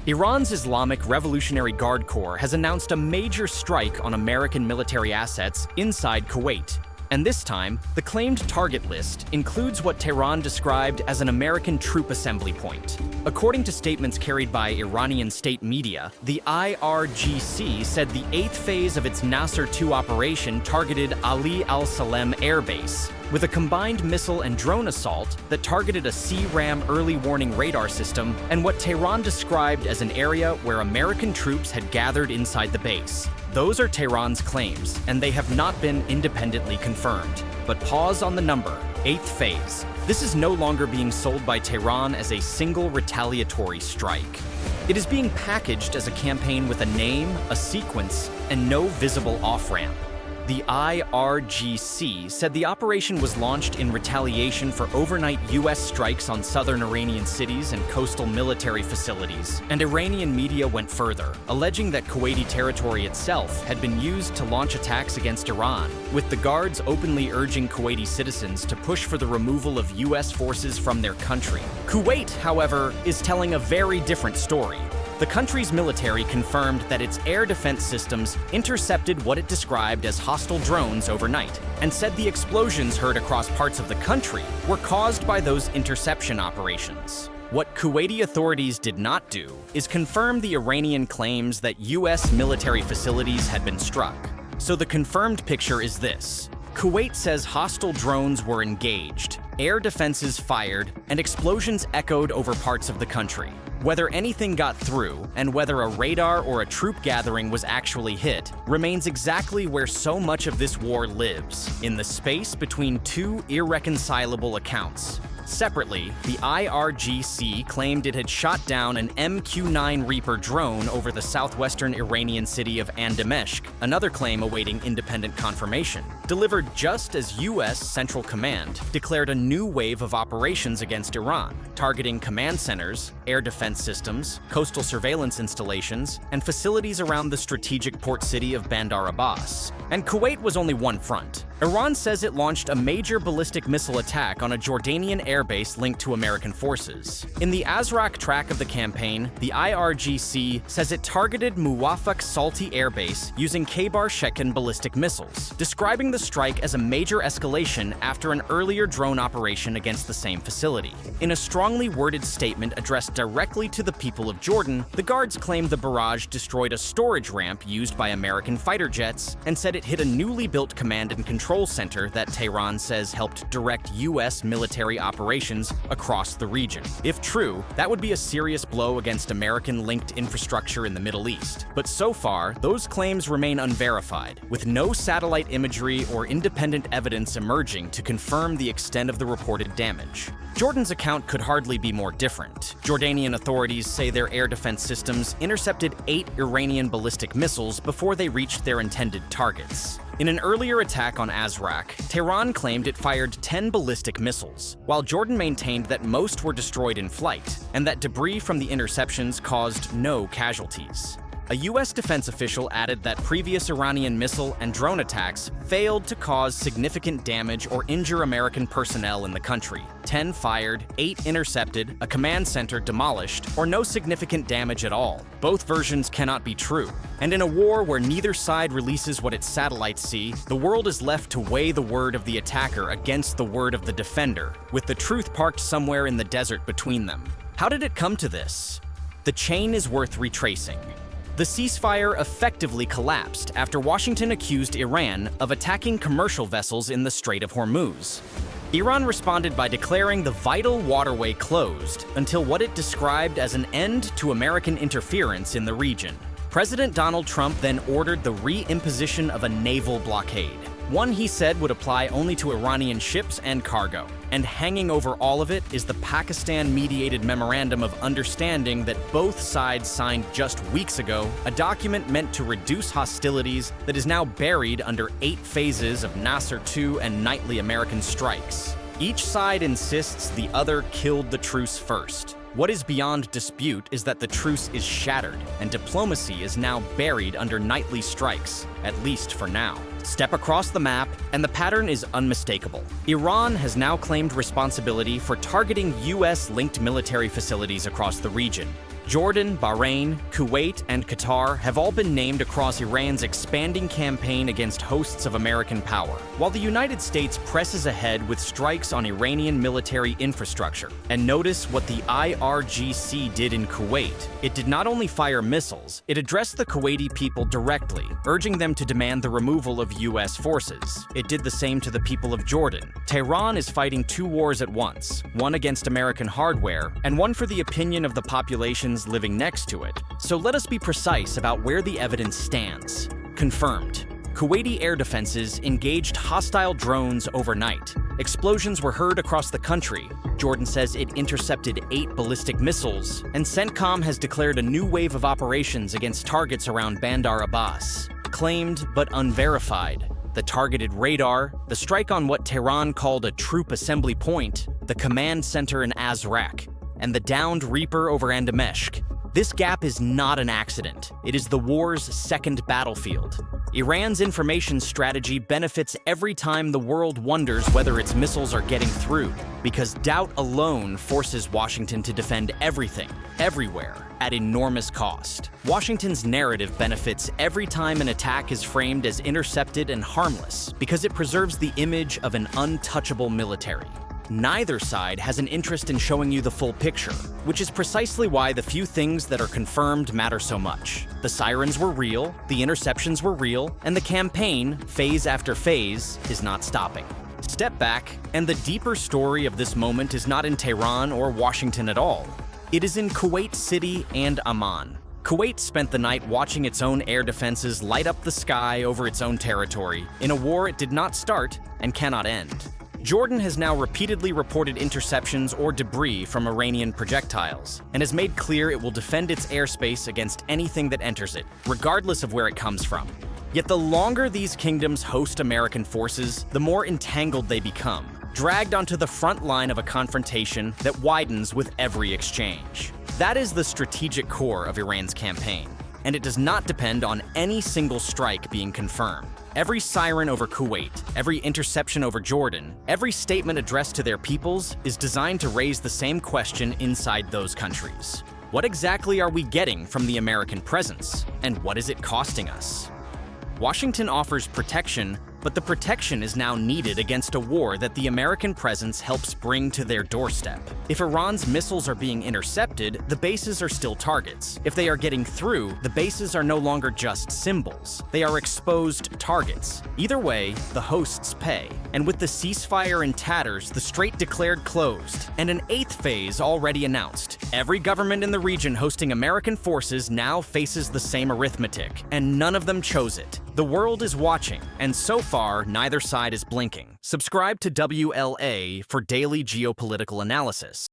Iran's Islamic Revolutionary Guard Corps has announced a major strike on American military assets inside Kuwait. And this time, the claimed target list includes what Tehran described as an American troop assembly point. According to statements carried by Iranian state media, the IRGC said the 8th phase of its Nasser II operation targeted Ali Al-Salem Air Base, with a combined missile and drone assault that targeted a C-RAM early warning radar system and what Tehran described as an area where American troops had gathered inside the base. Those are Tehran's claims, and they have not been independently confirmed. But pause on the number, 8th phase. This is no longer being sold by Tehran as a single retaliatory strike. It is being packaged as a campaign with a name, a sequence, and no visible off-ramp. The IRGC said the operation was launched in retaliation for overnight U.S. strikes on southern Iranian cities and coastal military facilities, and Iranian media went further, alleging that Kuwaiti territory itself had been used to launch attacks against Iran, with the guards openly urging Kuwaiti citizens to push for the removal of U.S. forces from their country. Kuwait, however, is telling a very different story. The country's military confirmed that its air defense systems intercepted what it described as hostile drones overnight, and said the explosions heard across parts of the country were caused by those interception operations. What Kuwaiti authorities did not do is confirm the Iranian claims that U.S. military facilities had been struck. So the confirmed picture is this. Kuwait says hostile drones were engaged, air defenses fired, and explosions echoed over parts of the country. Whether anything got through, and whether a radar or a troop gathering was actually hit, remains exactly where so much of this war lives, in the space between two irreconcilable accounts. Separately, the IRGC claimed it had shot down an MQ-9 Reaper drone over the southwestern Iranian city of Andameshk, another claim awaiting independent confirmation, delivered just as U.S. Central Command declared a new wave of operations against Iran, targeting command centers, air defense systems, coastal surveillance installations, and facilities around the strategic port city of Bandar Abbas. And Kuwait was only one front. Iran says it launched a major ballistic missile attack on a Jordanian air base linked to American forces. In the Azraq track of the campaign, the IRGC says it targeted Muwaffaq Salti Air Base using Kheibar Shekan ballistic missiles, describing the strike as a major escalation after an earlier drone operation against the same facility. In a strongly worded statement addressed directly to the people of Jordan, the guards claimed the barrage destroyed a storage ramp used by American fighter jets and said it hit a newly built command and control center that Tehran says helped direct U.S. military operations across the region. If true, that would be a serious blow against American-linked infrastructure in the Middle East. But so far, those claims remain unverified, with no satellite imagery or independent evidence emerging to confirm the extent of the reported damage. Jordan's account could hardly be more different. Jordanian authorities say their air defense systems intercepted 8 Iranian ballistic missiles before they reached their intended targets. In an earlier attack on Azraq, Tehran claimed it fired 10 ballistic missiles, while Jordan maintained that most were destroyed in flight, and that debris from the interceptions caused no casualties. A U.S. defense official added that previous Iranian missile and drone attacks failed to cause significant damage or injure American personnel in the country. 10 fired, 8 intercepted, a command center demolished, or no significant damage at all. Both versions cannot be true. And in a war where neither side releases what its satellites see, the world is left to weigh the word of the attacker against the word of the defender, with the truth parked somewhere in the desert between them. How did it come to this? The chain is worth retracing. The ceasefire effectively collapsed after Washington accused Iran of attacking commercial vessels in the Strait of Hormuz. Iran responded by declaring the vital waterway closed until what it described as an end to American interference in the region. President Donald Trump then ordered the re-imposition of a naval blockade, one he said would apply only to Iranian ships and cargo. And hanging over all of it is the Pakistan-mediated Memorandum of Understanding that both sides signed just weeks ago, a document meant to reduce hostilities that is now buried under 8 phases of Nasser II and nightly American strikes. Each side insists the other killed the truce first. What is beyond dispute is that the truce is shattered, and diplomacy is now buried under nightly strikes, at least for now. Step across the map, and the pattern is unmistakable. Iran has now claimed responsibility for targeting US-linked military facilities across the region. Jordan, Bahrain, Kuwait, and Qatar have all been named across Iran's expanding campaign against hosts of American power, while the United States presses ahead with strikes on Iranian military infrastructure. And notice what the IRGC did in Kuwait. It did not only fire missiles, it addressed the Kuwaiti people directly, urging them to demand the removal of U.S. forces. It did the same to the people of Jordan. Tehran is fighting two wars at once, one against American hardware, and one for the opinion of the populations living next to it. So let us be precise about where the evidence stands. Confirmed. Kuwaiti air defenses engaged hostile drones overnight. Explosions were heard across the country. Jordan says it intercepted 8 ballistic missiles, and CENTCOM has declared a new wave of operations against targets around Bandar Abbas. Claimed but unverified. The targeted radar, the strike on what Tehran called a troop assembly point, the command center in Azraq, and the downed Reaper over Andameshk. This gap is not an accident. It is the war's second battlefield. Iran's information strategy benefits every time the world wonders whether its missiles are getting through, because doubt alone forces Washington to defend everything, everywhere, at enormous cost. Washington's narrative benefits every time an attack is framed as intercepted and harmless, because it preserves the image of an untouchable military. Neither side has an interest in showing you the full picture, which is precisely why the few things that are confirmed matter so much. The sirens were real, the interceptions were real, and the campaign, phase after phase, is not stopping. Step back, and the deeper story of this moment is not in Tehran or Washington at all. It is in Kuwait City and Amman. Kuwait spent the night watching its own air defenses light up the sky over its own territory in a war it did not start and cannot end. Jordan has now repeatedly reported interceptions or debris from Iranian projectiles, and has made clear it will defend its airspace against anything that enters it, regardless of where it comes from. Yet the longer these kingdoms host American forces, the more entangled they become, dragged onto the front line of a confrontation that widens with every exchange. That is the strategic core of Iran's campaign, and it does not depend on any single strike being confirmed. Every siren over Kuwait, every interception over Jordan, every statement addressed to their peoples is designed to raise the same question inside those countries. What exactly are we getting from the American presence, and what is it costing us? Washington offers protection, but the protection is now needed against a war that the American presence helps bring to their doorstep. If Iran's missiles are being intercepted, the bases are still targets. If they are getting through, the bases are no longer just symbols. They are exposed targets. Either way, the hosts pay. And with the ceasefire in tatters, the strait declared closed, and an 8th phase already announced, every government in the region hosting American forces now faces the same arithmetic, and none of them chose it. The world is watching, and so far, neither side is blinking. Subscribe to WLA for daily geopolitical analysis.